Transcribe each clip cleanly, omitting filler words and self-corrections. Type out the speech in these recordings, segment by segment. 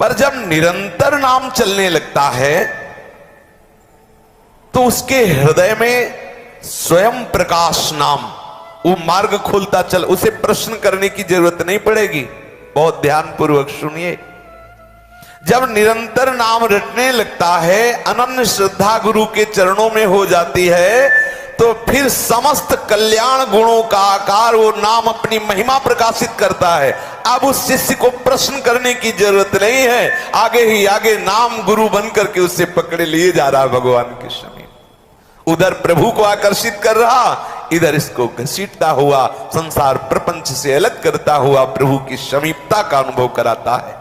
पर जब निरंतर नाम चलने लगता है तो उसके हृदय में स्वयं प्रकाश नाम वो मार्ग खोलता चल, उसे प्रश्न करने की जरूरत नहीं पड़ेगी। बहुत ध्यान पूर्वक सुनिए। जब निरंतर नाम रटने लगता है, अनन्य श्रद्धा गुरु के चरणों में हो जाती है, तो फिर समस्त कल्याण गुणों का आकार वो नाम अपनी महिमा प्रकाशित करता है। अब उस शिष्य को प्रश्न करने की जरूरत नहीं है, आगे ही आगे नाम गुरु बन करके उससे पकड़े लिए जा रहा है भगवान के समीप। उधर प्रभु को आकर्षित कर रहा, इधर इसको घसीटता हुआ, संसार प्रपंच से अलग करता हुआ प्रभु की समीपता का अनुभव कराता है।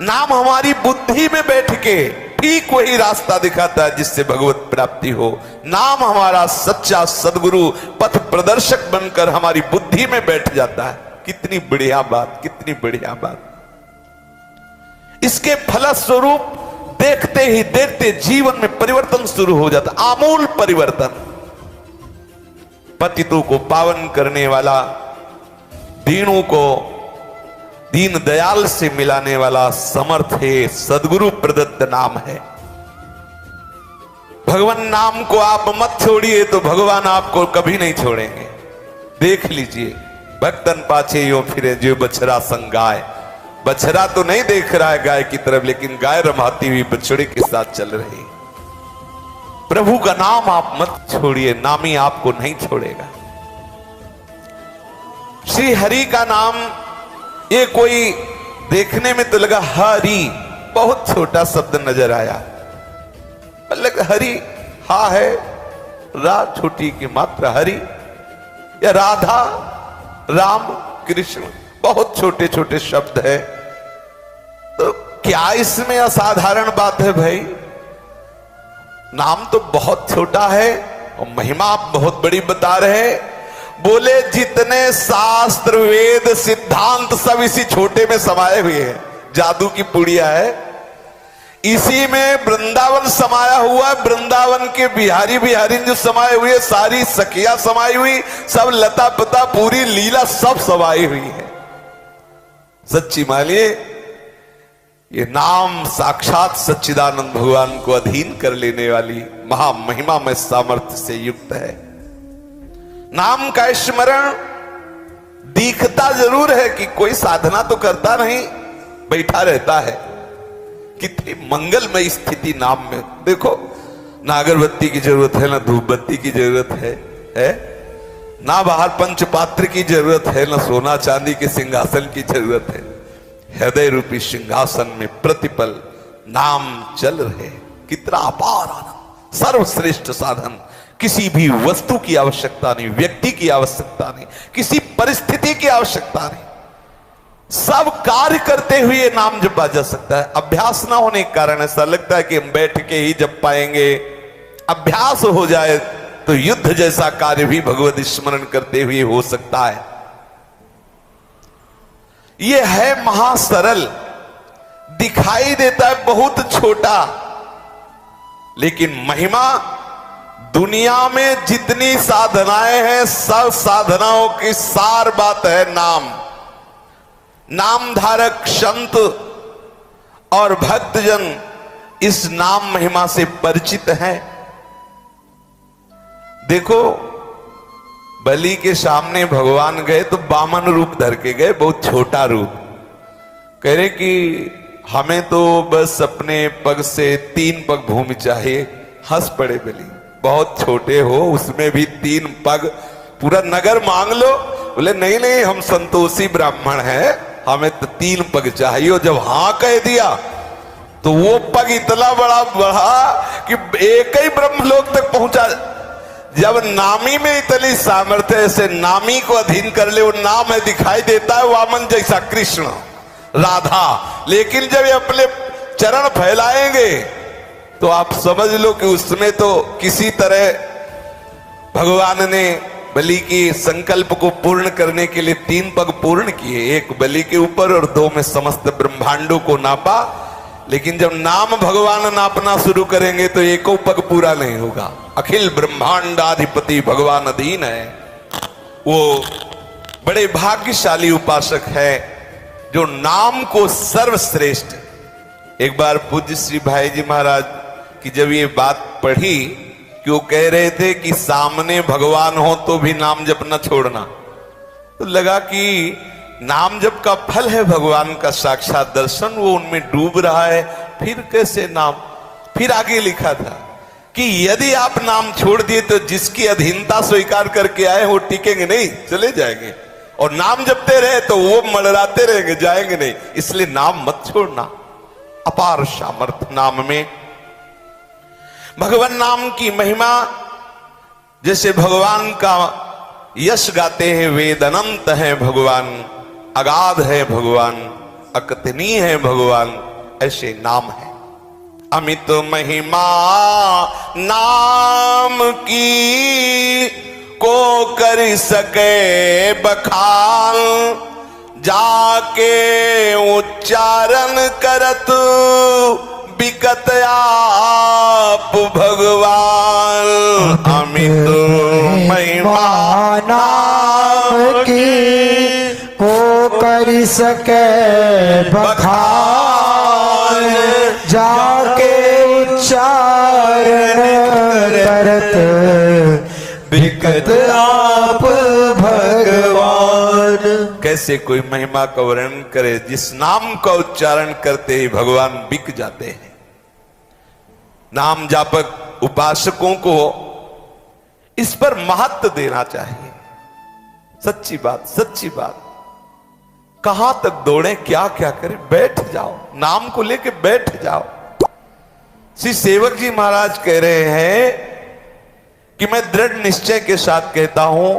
नाम हमारी बुद्धि में बैठ के ठीक वही रास्ता दिखाता है जिससे भगवत प्राप्ति हो। नाम हमारा सच्चा सदगुरु पथ प्रदर्शक बनकर हमारी बुद्धि में बैठ जाता है। कितनी बढ़िया बात, कितनी बढ़िया बात। इसके फलस्वरूप देखते ही देखते जीवन में परिवर्तन शुरू हो जाता, आमूल परिवर्तन। पतितों को पावन करने वाला, दीनों को दीन दयाल से मिलाने वाला समर्थ है, सदगुरु प्रदत्त नाम है। भगवान नाम को आप मत छोड़िए तो भगवान आपको कभी नहीं छोड़ेंगे। देख लीजिए, भक्तन पाछे यो फिरे जो बछड़ा संग गाय। बछड़ा तो नहीं देख रहा है गाय की तरफ, लेकिन गाय रमाती हुई बछड़े के साथ चल रही। प्रभु का नाम आप मत छोड़िए, नामी आपको नहीं छोड़ेगा। श्री हरि का नाम, ये कोई देखने में तो लगा हरि, बहुत छोटा शब्द नजर आया, मतलब हरि हा है, रा छोटी की मात्रा हरि, या राधा राम कृष्ण, बहुत छोटे छोटे शब्द है। तो क्या इसमें असाधारण बात है भाई? नाम तो बहुत छोटा है और महिमा आप बहुत बड़ी बता रहे हैं। बोले जितने शास्त्र वेद सिद्धांत सब इसी छोटे में समाये हुए हैं। जादू की पुड़िया है, इसी में वृंदावन समाया हुआ है। वृंदावन के बिहारी बिहारी जो समाये हुए, सारी सखिया समाई हुई, सब लता पता पूरी लीला सब समाई हुई है। सच्ची मानिए, ये नाम साक्षात सच्चिदानंद भगवान को अधीन कर लेने वाली महामहिमा में सामर्थ्य से युक्त है। नाम का स्मरण दिखता जरूर है कि कोई साधना तो करता नहीं, बैठा रहता है। कितनी मंगलमय स्थिति नाम में। देखो, ना अगरबत्ती की जरूरत है, ना धूप बत्ती की जरूरत है ना बाहर पंचपात्र की जरूरत है, ना सोना चांदी के सिंहासन की जरूरत है। हृदय रूपी सिंहासन में प्रतिपल नाम चल रहे। कितना अपार आनंद, सर्वश्रेष्ठ साधन। किसी भी वस्तु की आवश्यकता नहीं, व्यक्ति की आवश्यकता नहीं, किसी परिस्थिति की आवश्यकता नहीं, सब कार्य करते हुए नाम जपा जा सकता है। अभ्यास ना होने के कारण ऐसा लगता है कि हम बैठ के ही जप पाएंगे। अभ्यास हो जाए तो युद्ध जैसा कार्य भी भगवत स्मरण करते हुए हो सकता है। यह है महासरल, दिखाई देता है बहुत छोटा, लेकिन महिमा दुनिया में जितनी साधनाएं हैं सब साधनाओं की सार बात है नाम। नाम धारक संत और भक्तजन इस नाम महिमा से परिचित हैं। देखो, बलि के सामने भगवान गए तो बामन रूप धर के गए, बहुत छोटा रूप। कह रहे कि हमें तो बस अपने पग से 3 पग भूमि चाहिए। हंस पड़े बलि, बहुत छोटे हो, उसमें भी 3 पग, पूरा नगर मांग लो। बोले नहीं नहीं, हम संतोषी ब्राह्मण हैं, हमें तो 3 पग चाहिए। जब हां कह दिया तो वो पग इतना बड़ा बढ़ा कि एक ही ब्रह्मलोक तक पहुंचा। जब नामी में इतनी सामर्थ्य है, ऐसे नामी को अधीन कर ले, वो नाम है, दिखाई देता है वामन जैसा कृष्ण राधा, लेकिन जब ये अपने चरण फैलाएंगे तो आप समझ लो कि उसमें तो किसी तरह भगवान ने बलि की संकल्प को पूर्ण करने के लिए 3 पग पूर्ण किए, 1 बलि के ऊपर और 2 में समस्त ब्रह्मांडों को नापा। लेकिन जब नाम भगवान नापना शुरू करेंगे तो 1 पग पूरा नहीं होगा। अखिल ब्रह्मांडाधिपति भगवान अधीन है। वो बड़े भाग्यशाली उपासक है जो नाम को सर्वश्रेष्ठ एक बार पूज्य श्री भाई जी महाराज की जब ये बात पढ़ी कि वो कह रहे थे कि सामने भगवान हो तो भी नाम जप न छोड़ना, तो लगा कि नाम जप का फल है भगवान का साक्षात दर्शन, वो उनमें डूब रहा है, फिर कैसे नाम। फिर आगे लिखा था कि यदि आप नाम छोड़ दिए तो जिसकी अधीनता स्वीकार करके आए वो टिकेंगे नहीं, चले जाएंगे, और नाम जपते रहे तो वो मड़राते रहेंगे, जाएंगे नहीं। इसलिए नाम मत छोड़ना। अपार सामर्थ्य नाम में। भगवान नाम की महिमा, जैसे भगवान का यश गाते हैं वेद, अनंत है भगवान, अगाध है भगवान, अकथनीय है भगवान, ऐसे नाम है। अमित महिमा नाम की को कर सके बखान, जाके उच्चारण करत बिकत आप भगवान। अमित महिमा नाम की को कर सके बखान, जाके उच्चारण करत बिकत आप भगवान। कैसे कोई महिमा का वर्णन करे, जिस नाम का उच्चारण करते ही भगवान बिक जाते हैं। नाम जापक उपासकों को इस पर महत्व देना चाहिए। सच्ची बात, सच्ची बात। कहां तक दौड़े, क्या क्या करें, बैठ जाओ, नाम को लेके बैठ जाओ। श्री सेवक जी महाराज कह रहे हैं कि मैं दृढ़ निश्चय के साथ कहता हूं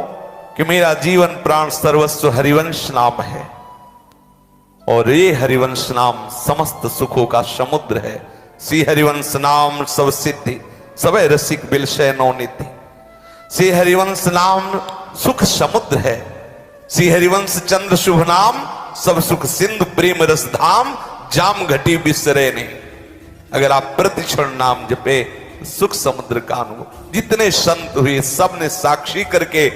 कि मेरा जीवन प्राण सर्वस्व हरिवंश नाम है, और ये हरिवंश नाम समस्त सुखों का समुद्र है। श्री हरिवंश नाम सब सिद्धि, सब रसिक बिलशय नौनिधि। श्री हरिवंश नाम सुख समुद्र है। श्री हरिवंश चंद्र शुभ नाम, सब सुख सिंधु प्रेम रस धाम, जाम घटी बिसरे नहीं। अगर आप प्रतिक्षण नाम जपे, सुख समुद्र का अनुभव। जितने संत हुए सब ने साक्षी करके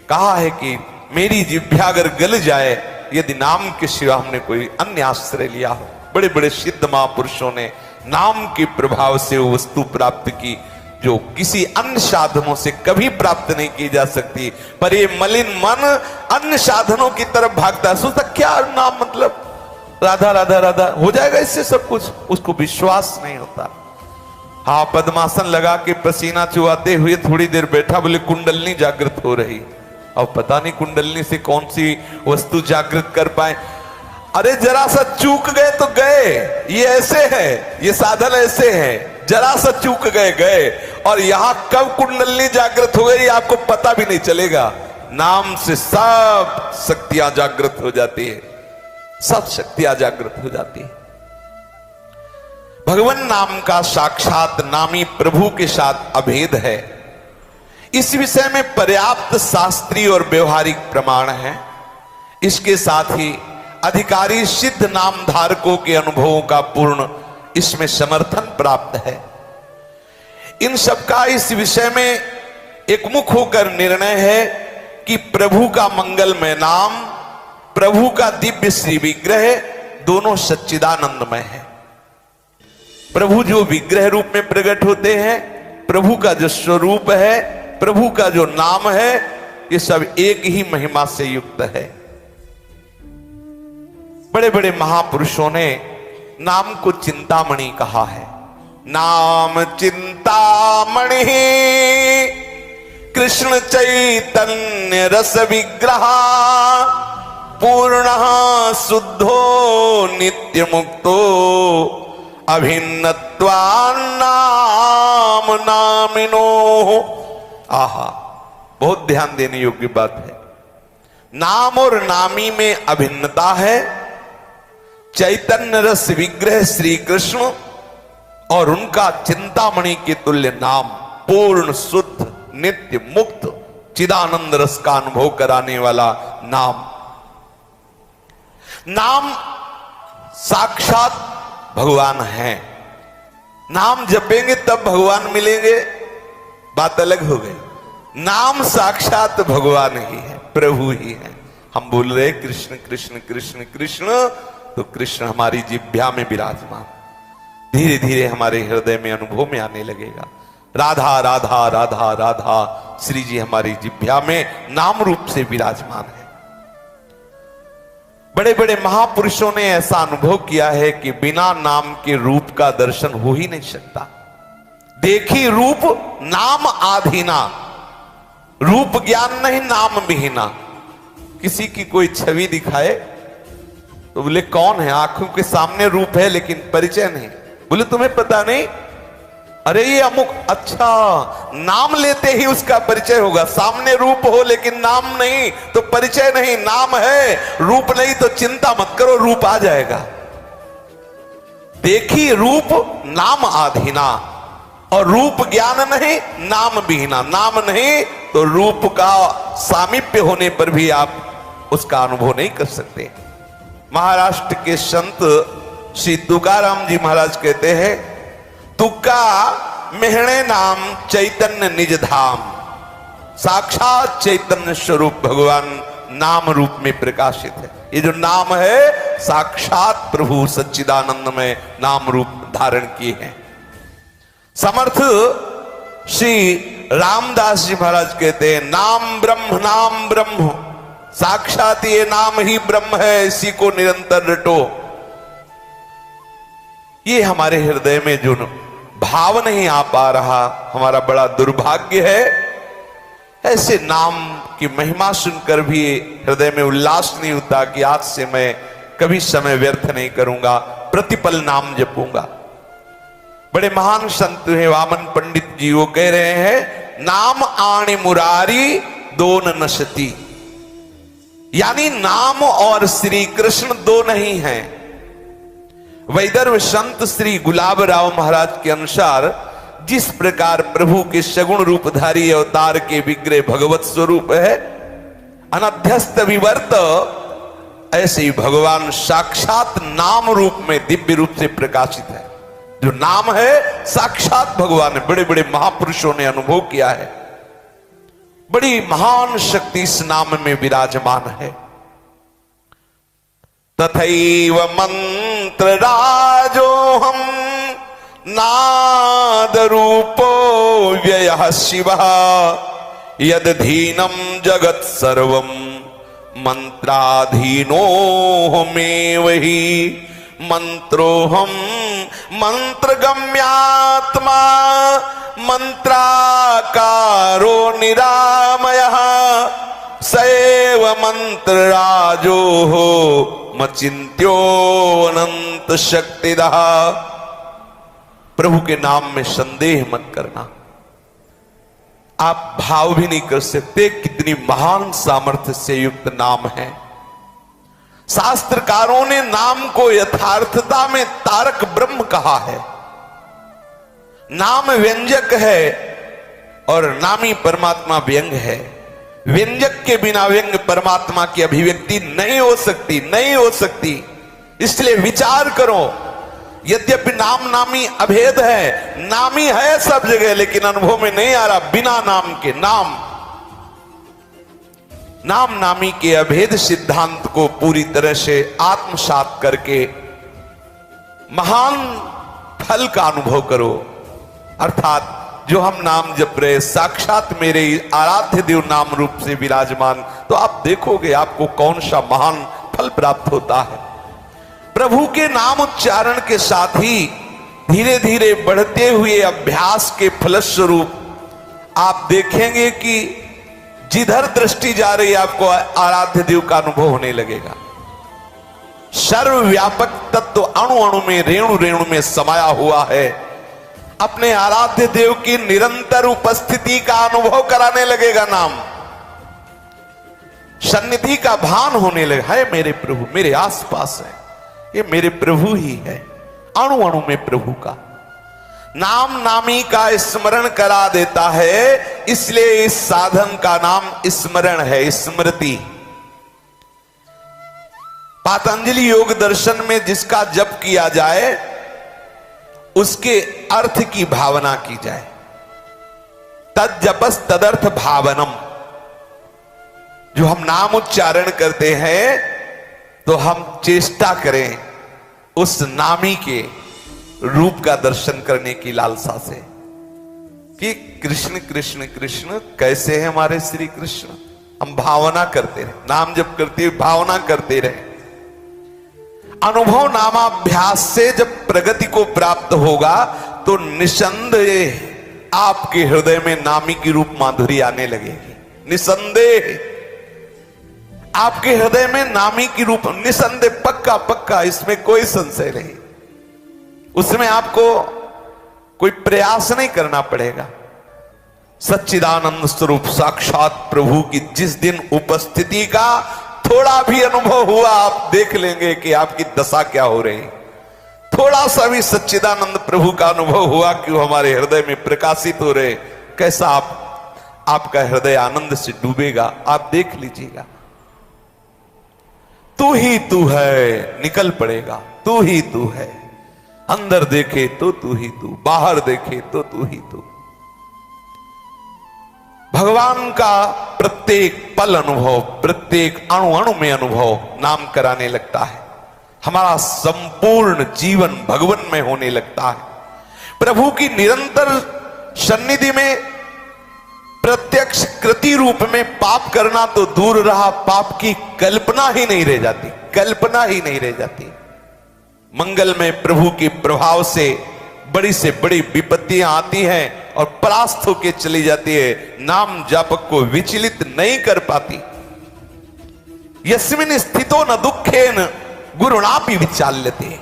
कहा है कि मेरी जिह्वा अगर गल जाए यदि नाम के सिवा हमने कोई अन्य आश्रय लिया हो। बड़े बड़े सिद्ध महापुरुषों ने नाम के प्रभाव से वो वस्तु प्राप्त की जो किसी अन्य साधनों से कभी प्राप्त नहीं की जा सकती। पर ये मलिन मन अन्य साधनों की तरफ भागता है, सोचता क्या नाम, मतलब राधा राधा राधा हो जाएगा इससे सब कुछ, उसको विश्वास नहीं होता। हाँ, पद्मासन लगा के पसीना चुआते हुए थोड़ी देर बैठा, बोले कुंडलनी जागृत हो रही। अब पता नहीं कुंडलनी से कौन सी वस्तु जागृत कर पाए। अरे जरा सा चूक गए तो गए, ये ऐसे है, ये साधन ऐसे है, जरा सा चूक गए गए, और यहां कब कुंडलनी जागृत हो गई आपको पता भी नहीं चलेगा। नाम से सब शक्तियां जागृत हो जाती है, सब शक्तियां जागृत हो जाती है। भगवान नाम का साक्षात नामी प्रभु के साथ अभेद है। इस विषय में पर्याप्त शास्त्रीय और व्यवहारिक प्रमाण है। इसके साथ ही अधिकारी सिद्ध नाम धारकों के अनुभवों का पूर्ण इसमें समर्थन प्राप्त है। इन सबका इस विषय में एकमुख होकर निर्णय है कि प्रभु का मंगलमय नाम, प्रभु का दिव्य श्री विग्रह दोनों सच्चिदानंदमय है। प्रभु जो विग्रह रूप में प्रकट होते हैं, प्रभु का जो स्वरूप है, प्रभु का जो नाम है, ये सब एक ही महिमा से युक्त है। बड़े बड़े महापुरुषों ने नाम को चिंतामणि कहा है। नाम चिंतामणि कृष्ण चैतन्य रस विग्रह, पूर्ण शुद्धो नित्य मुक्तो, अभिन्नत्वान् नाम नामिनो। आहा, बहुत ध्यान देने योग्य बात है। नाम और नामी में अभिन्नता है। चैतन्य रस विग्रह श्री कृष्ण और उनका चिंतामणि के तुल्य नाम, पूर्ण शुद्ध नित्य मुक्त चिदानंद रस का अनुभव कराने वाला नाम। नाम साक्षात भगवान है। नाम जपेंगे तब भगवान मिलेंगे, बात अलग हो गई। नाम साक्षात भगवान ही है, प्रभु ही है। हम बोल रहे कृष्ण कृष्ण कृष्ण कृष्ण, तो कृष्ण हमारी जिह्वा में विराजमान। धीरे धीरे हमारे हृदय में अनुभव में आने लगेगा। राधा राधा राधा राधा, श्री जी हमारी जिह्वा में नाम रूप से विराजमान है। बड़े बड़े महापुरुषों ने ऐसा अनुभव किया है कि बिना नाम के रूप का दर्शन हो ही नहीं सकता। देखी रूप नाम आधीना, रूप ज्ञान नहीं नाम विहीना। किसी की कोई छवि दिखाए तो बोले कौन है, आंखों के सामने रूप है लेकिन परिचय नहीं। बोले तुम्हें पता नहीं, अरे ये अमुक, अच्छा नाम लेते ही उसका परिचय होगा। सामने रूप हो लेकिन नाम नहीं तो परिचय नहीं, नाम है रूप नहीं तो चिंता मत करो, रूप आ जाएगा। देखी रूप नाम आधीना, और रूप ज्ञान नहीं नाम विहीना। नाम नहीं तो रूप का सामीप्य होने पर भी आप उसका अनुभव नहीं कर सकते। महाराष्ट्र के संत श्री तुकाराम जी महाराज कहते हैं, तुका मेहणे नाम चैतन्य निज धाम, साक्षात चैतन्य स्वरूप भगवान नाम रूप में प्रकाशित है। ये जो नाम है साक्षात प्रभु सच्चिदानंद में नाम रूप धारण किए हैं। समर्थ श्री रामदास जी महाराज कहते हैं, नाम ब्रह्म, साक्षात ये नाम ही ब्रह्म है, इसी को निरंतर रटो। ये हमारे हृदय में जो भाव नहीं आ पा रहा, हमारा बड़ा दुर्भाग्य है। ऐसे नाम की महिमा सुनकर भी हृदय में उल्लास नहीं होता कि आज से मैं कभी समय व्यर्थ नहीं करूंगा, प्रतिपल नाम जपूंगा। बड़े महान संत हैं वामन पंडित जी, वो कह रहे हैं, नाम आणे मुरारी दोन नशती, यानी नाम और श्री कृष्ण दो नहीं हैं। वैदर्भ संत श्री गुलाब राव महाराज के अनुसार जिस प्रकार प्रभु के सगुण रूपधारी अवतार के विग्रह भगवत स्वरूप है, अनध्यस्त विवर्त, ऐसे ही भगवान साक्षात नाम रूप में दिव्य रूप से प्रकाशित है। जो नाम है साक्षात भगवान है। बड़े बड़े महापुरुषों ने अनुभव किया है, बड़ी महान शक्ति इस नाम में विराजमान है। तथैव मंत्र राजोहम नाद रूपो व्ययः शिवः, यदधीनम जगत सर्वम मंत्राधीनो मेवहि, मंत्रोहम मंत्रगम्यात्मा मंत्राकारो निरामयः, सैव मंत्र राजो हो मचिंत्यो अनंत शक्तिदः। प्रभु के नाम में संदेह मत करना, आप भाव भी नहीं कर सकते कितनी महान सामर्थ्य से युक्त नाम है। शास्त्रकारों ने नाम को यथार्थता में तारक ब्रह्म कहा है। नाम व्यंजक है और नामी परमात्मा व्यंग है। व्यंजक के बिना व्यंग परमात्मा की अभिव्यक्ति नहीं हो सकती। इसलिए विचार करो, यद्यपि नाम नामी अभेद है, नामी है सब जगह, लेकिन अनुभव में नहीं आ रहा बिना नाम के। नाम नामी के अभेद सिद्धांत को पूरी तरह से आत्मसात करके महान फल का अनुभव करो। अर्थात जो हम नाम जप रहे साक्षात मेरे आराध्य देव नाम रूप से विराजमान, तो आप देखोगे आपको कौन सा महान फल प्राप्त होता है। प्रभु के नाम उच्चारण के साथ ही धीरे धीरे बढ़ते हुए अभ्यास के फलस्वरूप आप देखेंगे कि जिधर दृष्टि जा रही है आपको आराध्य देव का अनुभव होने लगेगा। सर्वव्यापक तत्व अणु अणु में, रेणु रेणु में समाया हुआ है। अपने आराध्य देव की निरंतर उपस्थिति का अनुभव कराने लगेगा नाम। सन्निधि का भान होने लगा, है मेरे प्रभु मेरे आसपास है, ये मेरे प्रभु ही है। अणु अणु में प्रभु का नाम नामी का स्मरण करा देता है। इसलिए इस साधन का नाम स्मरण है, स्मृति। पातंजलि योग दर्शन में जिसका जप किया जाए उसके अर्थ की भावना की जाए। तद जपस तदर्थ भावनम। जो हम नाम उच्चारण करते हैं तो हम चेष्टा करें उस नामी के रूप का दर्शन करने की लालसा से कि कृष्ण कृष्ण कृष्ण कैसे हैं हमारे श्री कृष्ण। हम भावना करते रहे, नाम जप करते हुए भावना करते रहे। अनुभव नामाभ्यास से जब प्रगति को प्राप्त होगा तो निसंदेह आपके हृदय में नामी की रूप माधुरी आने लगेगी। निसंदेह आपके हृदय में नामी की रूप, निसंदेह, पक्का पक्का, इसमें कोई संशय नहीं। उसमें आपको कोई प्रयास नहीं करना पड़ेगा। सच्चिदानंद स्वरूप साक्षात प्रभु की जिस दिन उपस्थिति का थोड़ा भी अनुभव हुआ, आप देख लेंगे कि आपकी दशा क्या हो रही। थोड़ा सा भी सच्चिदानंद प्रभु का अनुभव हुआ कि वो हमारे हृदय में प्रकाशित हो रहे, कैसा आपका हृदय आनंद से डूबेगा, आप देख लीजिएगा। तू ही तू है, निकल पड़ेगा, तू ही तू है। अंदर देखे तो तू ही तू, बाहर देखे तो तू ही तू। भगवान का प्रत्येक पल अनुभव, प्रत्येक अणु अणु में अनुभव नाम कराने लगता है। हमारा संपूर्ण जीवन भगवन में होने लगता है। प्रभु की निरंतर सन्निधि में प्रत्यक्ष कृति रूप में पाप करना तो दूर रहा, पाप की कल्पना ही नहीं रह जाती, कल्पना ही नहीं रह जाती। मंगल में प्रभु के प्रभाव से बड़ी विपत्तियां आती हैं और परास्त होकर चली जाती है, नाम जापक को विचलित नहीं कर पाती। यस्मिन स्थितो न दुखेन गुरुणापि विचाल्यते,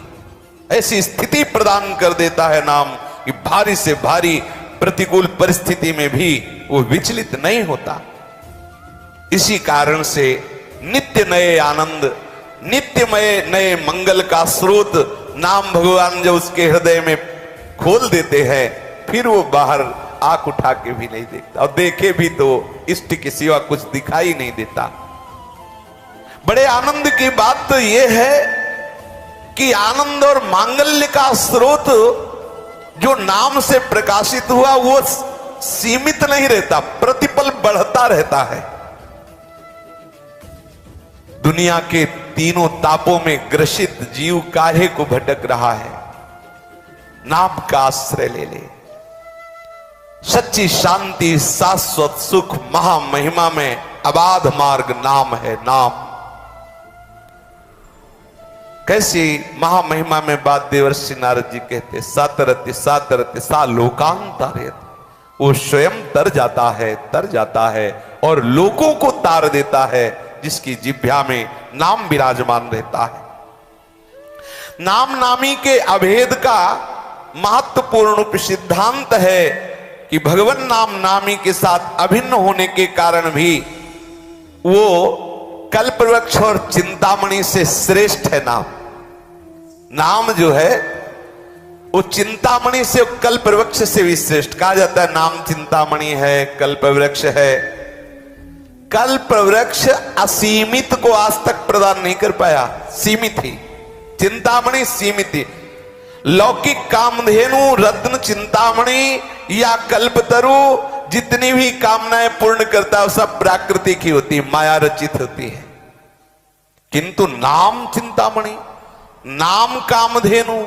ऐसी स्थिति प्रदान कर देता है नाम कि भारी से भारी प्रतिकूल परिस्थिति में भी वो विचलित नहीं होता। इसी कारण से नित्य नए आनंद, नित्यमय नए मंगल का स्रोत नाम भगवान जब उसके हृदय में खोल देते हैं, फिर वो बाहर आंख उठा के भी नहीं देखता, और देखे भी तो इष्ट के सिवा कुछ दिखाई नहीं देता। बड़े आनंद की बात तो यह है कि आनंद और मांगल्य का स्रोत जो नाम से प्रकाशित हुआ वो सीमित नहीं रहता, प्रतिपल बढ़ता रहता है। दुनिया के तीनों तापों में ग्रसित जीव काहे को भटक रहा है, नाम का आश्रय ले ले। सच्ची शांति, शाश्वत सुख, महामहिमा में अबाध मार्ग नाम है, नाम। कैसी महामहिमा में बात देवर्षि नारद जी कहते, सातरति सातरति सा लोकांतरेत, वो स्वयं तर जाता है और लोगों को तार देता है, जिसकी जिह्वा में नाम विराजमान रहता है। नाम नामी के अभेद का महत्वपूर्ण सिद्धांत है कि भगवान नाम नामी के साथ अभिन्न होने के कारण भी वो कल्पवृक्ष और चिंतामणि से श्रेष्ठ है। नाम जो है वो चिंतामणि से, कल्पवृक्ष से भी श्रेष्ठ कहा जाता है। नाम चिंतामणि है, कल्पवृक्ष है। कल्पवृक्ष असीमित को आज तक प्रदान नहीं कर पाया, सीमित ही। चिंतामणि सीमित ही। लौकिक कामधेनु, रत्न चिंतामणि या कल्पतरु जितनी भी कामनाएं पूर्ण करता है सब प्राकृतिक ही होती है, माया रचित होती है। किंतु नाम चिंतामणि, नाम कामधेनु,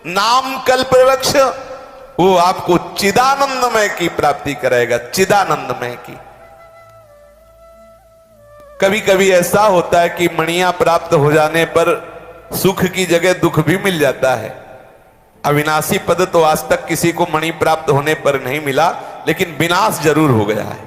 नाम कल्पवृक्ष, वो आपको चिदानंदमय की प्राप्ति कराएगा, चिदानंदमय की। कभी कभी ऐसा होता है कि मणियां प्राप्त हो जाने पर सुख की जगह दुख भी मिल जाता है। अविनाशी पद तो आज तक किसी को मणि प्राप्त होने पर नहीं मिला, लेकिन विनाश जरूर हो गया है।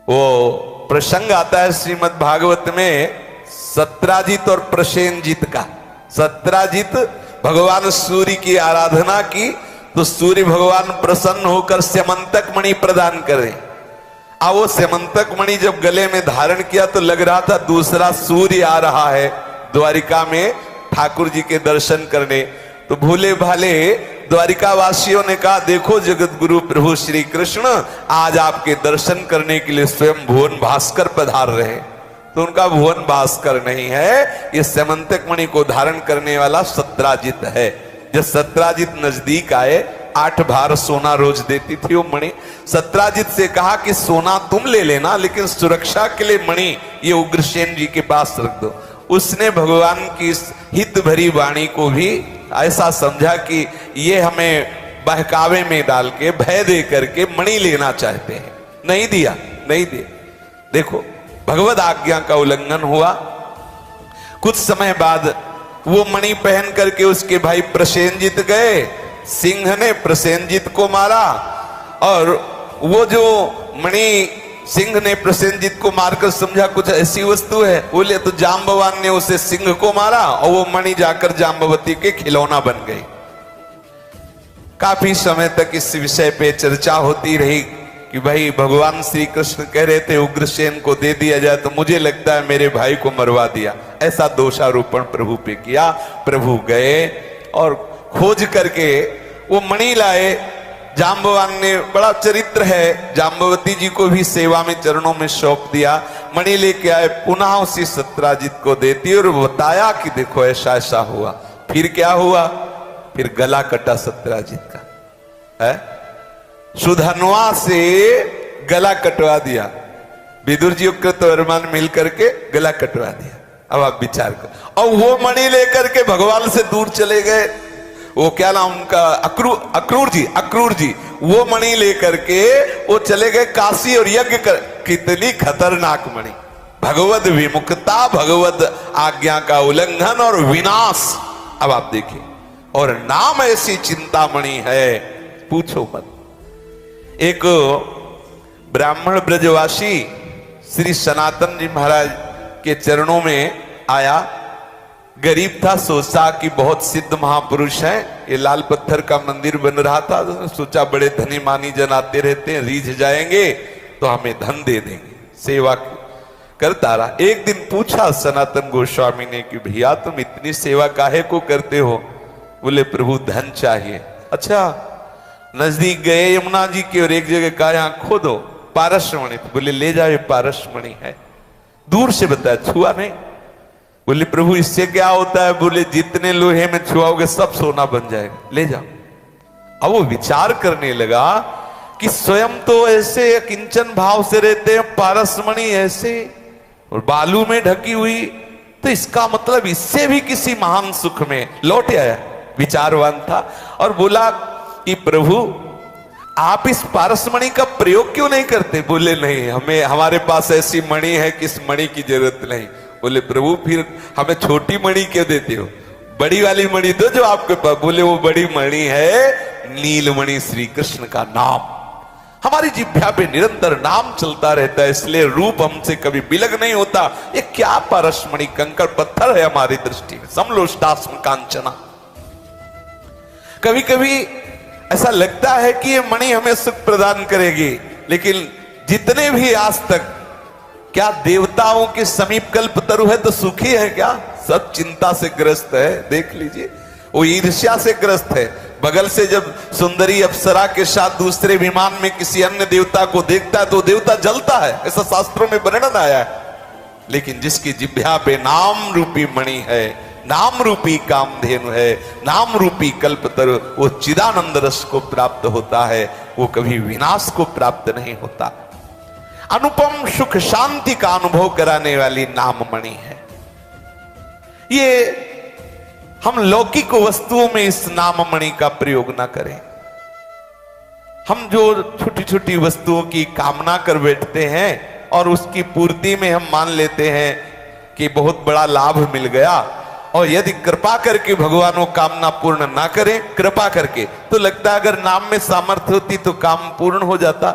वो प्रसंग आता है श्रीमद् भागवत में सत्राजित और प्रसेनजित का। सत्राजित भगवान सूर्य की आराधना की तो सूर्य भगवान प्रसन्न होकर स्यमंतक मणि प्रदान करे। अब वो स्यमंतक मणि जब गले में धारण किया तो लग रहा था दूसरा सूर्य आ रहा है द्वारिका में ठाकुर जी के दर्शन करने। तो भूले भाले द्वारिका वासियों ने कहा, देखो जगत गुरु प्रभु श्री कृष्ण आज आपके दर्शन करने के लिए स्वयं भुवन भास्कर पधार रहे हैं। तो उनका भुवन भास्कर नहीं है, ये स्यमंतक मणि को धारण करने वाला सत्राजित है। जब सत्राजित नजदीक आए, 8 भार सोना रोज देती थी वो मणि। सत्राजित से कहा कि सोना तुम ले लेना, लेकिन सुरक्षा के लिए मणि ये उग्रसेन जी के पास रख दो। उसने भगवान की इस हित भरी वाणी को भी ऐसा समझा कि ये हमें बहकावे में डाल के भय दे करके मणि लेना चाहते हैं। नहीं दिया, नहीं दिया। देखो भगवत आज्ञा का उल्लंघन हुआ। कुछ समय बाद वो मणि पहन करके उसके भाई प्रसेनजीत गए, सिंह ने प्रसेनजीत को मारा, और वो जो मणि सिंह ने प्रसेनजीत को मारकर समझा कुछ ऐसी वस्तु है, बोले तो जाम्बवान ने उसे सिंह को मारा और वो मणि जाकर जाम्बवती के खिलौना बन गई। काफी समय तक इस विषय पे चर्चा होती रही कि भाई भगवान श्री कृष्ण कह रहे थे उग्रसेन को दे दिया जाए, तो मुझे लगता है मेरे भाई को मरवा दिया। ऐसा दोषारोपण प्रभु पे किया। प्रभु गए और खोज करके वो मणि लाए। जाम्बवान ने, बड़ा चरित्र है, जाम्बवती जी को भी सेवा में चरणों में सौंप दिया। मणि लेके आए, पुनः उसी सत्राजित को देती और बताया कि देखो ऐसा ऐसा हुआ। फिर क्या हुआ? फिर गला कटा सत्राजित का है, सुधनवा से गला कटवा दिया। विदुर जी कृतवर्मान मिल करके गला कटवा दिया। अब आप विचार करो। और वो मणि लेकर के भगवान से दूर चले गए। वो क्या नाम उनका, अक्रूर जी वो मणि लेकर के वो चले गए काशी और यज्ञ कर। कितनी खतरनाक मणि! भगवत विमुखता, भगवत आज्ञा का उल्लंघन और विनाश। अब आप देखिए, और नाम ऐसी चिंतामणि है, पूछो मत। एक ब्राह्मण ब्रजवासी श्री सनातन जी महाराज के चरणों में आया। गरीब था, सोचा कि बहुत सिद्ध महापुरुष हैं, ये लाल पत्थर का मंदिर बन रहा था, तो सोचा बड़े धनी मानी जन आते रहते हैं, रीझ जाएंगे तो हमें धन दे देंगे। सेवा करता रहा। एक दिन पूछा सनातन गोस्वामी ने कि भैया तुम इतनी सेवा काहे को करते हो? बोले प्रभु धन चाहिए। अच्छा, नजदीक गए यमुना जी की और एक जगह कहा यहाँ खोदो पारसमणि। बोले ले जाओ, ये पारसमणि है। दूर से बताया, छुआ नहीं। बोले प्रभु इससे क्या होता है? बोले जितने लोहे में छुआओगे सब सोना बन जाएगा, ले जाओ। अब वो विचार करने लगा कि स्वयं तो ऐसे किंचन भाव से रहते हैं, पारसमणि ऐसे और बालू में ढकी हुई, तो इसका मतलब इससे भी किसी महान सुख में लौट आया। विचारवान था और बोला कि प्रभु आप इस पारसमणि का प्रयोग क्यों नहीं करते? बोले नहीं, हमारे पास ऐसी मणि है कि इस मणि की जरूरत नहीं। बोले प्रभु फिर हमें छोटी मणि क्यों देते हो? बड़ी वाली मणि दो जो आपके पास। बोले वो बड़ी मणि है नीलमणि, श्री कृष्ण का नाम। हमारी जिह्वा पे निरंतर नाम चलता रहता है, इसलिए रूप हमसे कभी बिलग नहीं होता। ये क्या पारसमणि, कंकड़ पत्थर है हमारी दृष्टि में, समलोष्टास्म कांचना। कभी कभी ऐसा लगता है कि ये मणि हमें सुख प्रदान करेगी, लेकिन जितने भी आज तक, क्या देवताओं के समीप कल्पतरु है तो सुखी है क्या? सब चिंता से ग्रस्त है। देख लीजिए, वो ईर्ष्या से ग्रस्त है। बगल से जब सुंदरी अप्सरा के साथ दूसरे विमान में किसी अन्य देवता को देखता है तो देवता जलता है, ऐसा शास्त्रों में वर्णन आया है। लेकिन जिसकी जिह्वा पे नाम रूपी मणि है, नाम रूपी कामधेनु है, नाम रूपी कल्पतरु, वो चिदानंद रस को प्राप्त होता है, वो कभी विनाश को प्राप्त नहीं होता। अनुपम सुख शांति का अनुभव कराने वाली नाम मणि है। ये हम लौकिक वस्तुओं में इस नाम मणि का प्रयोग ना करें। हम जो छोटी छोटी वस्तुओं की कामना कर बैठते हैं और उसकी पूर्ति में हम मान लेते हैं कि बहुत बड़ा लाभ मिल गया, और यदि कृपा करके भगवान वो कामना पूर्ण ना करें, कृपा करके, तो लगता है अगर नाम में सामर्थ्य होती तो काम पूर्ण हो जाता।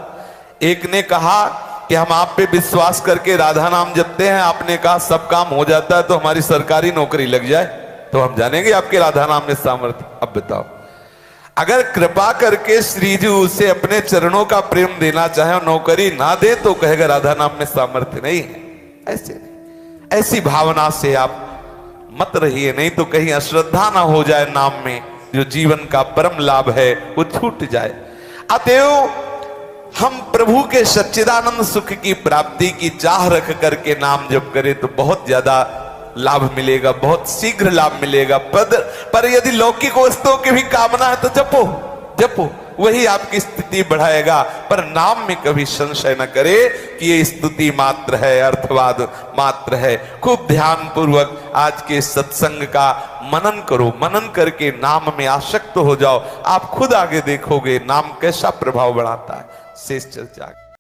एक ने कहा कि हम आप पे विश्वास करके राधा नाम जपते हैं, आपने कहा सब काम हो जाता है तो हमारी सरकारी नौकरी लग जाए, तो हम जानेंगे आपके राधा नाम में सामर्थ्य। अब बताओ, अगर कृपा करके श्री जी उसे अपने चरणों का प्रेम देना चाहे और नौकरी ना दे तो कहेगा राधा नाम में सामर्थ्य नहीं है। ऐसे नहीं, ऐसी भावना से आप मत रहिए, नहीं तो कहीं अश्रद्धा ना हो जाए, नाम में जो जीवन का परम लाभ है वो छूट जाए। अतएव हम प्रभु के सच्चिदानंद सुख की प्राप्ति की चाह रख करके नाम जप करें तो बहुत ज्यादा लाभ मिलेगा, बहुत शीघ्र लाभ मिलेगा। पर यदि लौकिक वस्तुओं की भी कामना है तो जपो जपो, वही आपकी स्थिति बढ़ाएगा। पर नाम में कभी संशय न करे कि ये स्तुति मात्र है, अर्थवाद मात्र है। खूब ध्यान पूर्वक आज के सत्संग का मनन करो, मनन करके नाम में आसक्त हो जाओ। आप खुद आगे देखोगे नाम कैसा प्रभाव बढ़ाता है। शेष चर्चा।